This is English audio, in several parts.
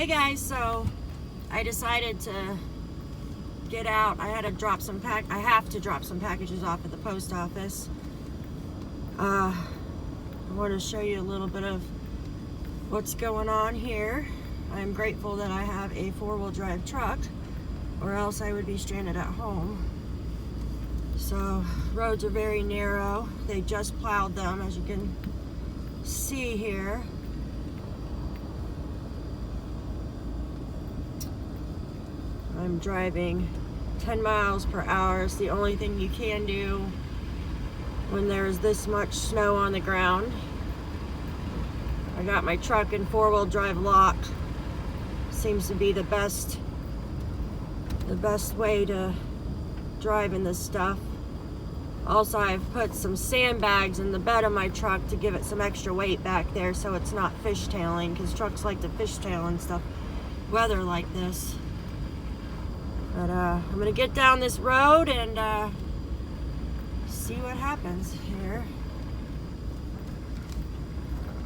Hey guys, so I decided to get out. I have to drop some packages off at the post office. I want to show you a little bit of what's going on here. I'm grateful that I have a four-wheel drive truck, or else I would be stranded at home. So roads are very narrow. They just plowed them, as you can see here. I'm driving 10 miles per hour. It's the only thing you can do when there's this much snow on the ground. I got my truck in four-wheel drive locked. Seems to be the best way to drive in this stuff. Also, I've put some sandbags in the bed of my truck to give it some extra weight back there so it's not fishtailing, because trucks like to fishtail and stuff weather like this. But I'm gonna get down this road and see what happens here.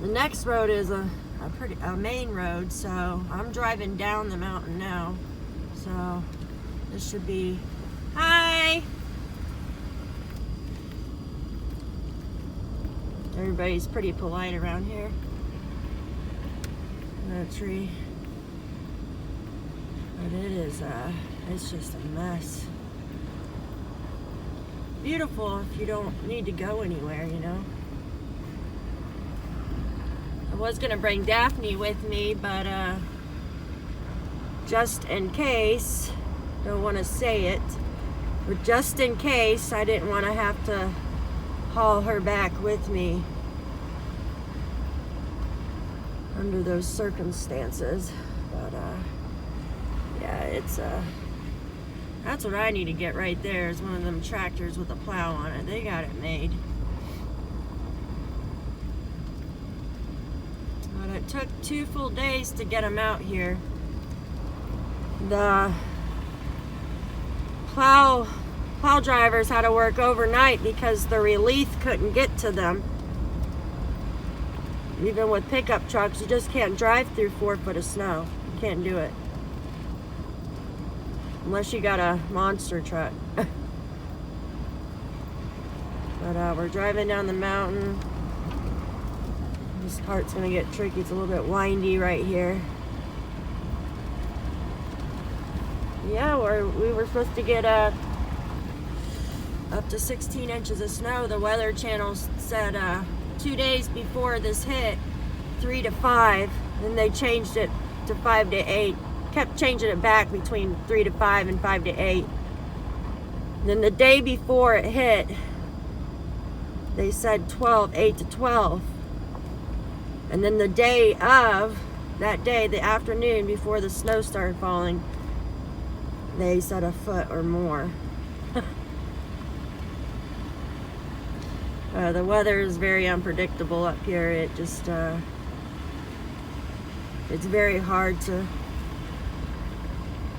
The next road is a main road, so I'm driving down the mountain now. So this should be, hi! Everybody's pretty polite around here. That tree. But it is, it's just a mess. Beautiful if you don't need to go anywhere, you know. I was gonna bring Daphne with me, but just in case, don't want to say it, but just in case, I didn't want to have to haul her back with me under those circumstances. But yeah, it's that's what I need to get right there, is one of them tractors with a plow on it. They got it made. But it took 2 full days to get them out here. The plow drivers had to work overnight because the relief couldn't get to them. Even with pickup trucks, you just can't drive through 4 foot of snow. You can't do it. Unless you got a monster truck. But we're driving down the mountain. This part's gonna get tricky. It's a little bit windy right here. Yeah, we were supposed to get up to 16 inches of snow. The Weather Channel said 2 days before this hit, 3 to 5. Then they changed it to 5 to 8. Kept changing it back between 3 to 5 and 5 to 8. And then the day before it hit, they said 8 to 12. And then the day of, that day, the afternoon before the snow started falling, they said 1 foot or more. The weather is very unpredictable up here. It just, it's very hard to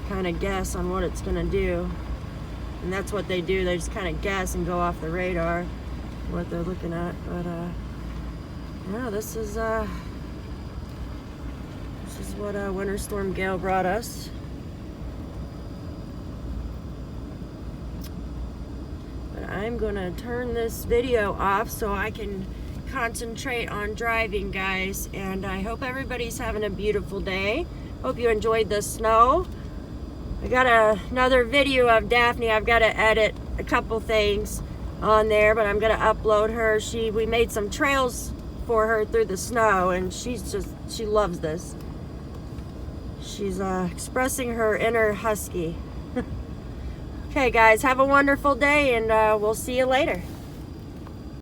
kind of guess on what it's going to do. And that's what they do. They just kind of guess and go off the radar what they're looking at. But yeah, this is what Winter Storm Gail brought us. But I'm going to turn this video off so I can concentrate on driving, guys. And I hope everybody's having a beautiful day. Hope you enjoyed the snow. I got another video of Daphne. I've got to edit a couple things on there, but I'm going to upload her. We made some trails for her through the snow, and she loves this. She's expressing her inner husky. Okay, guys, have a wonderful day, and we'll see you later.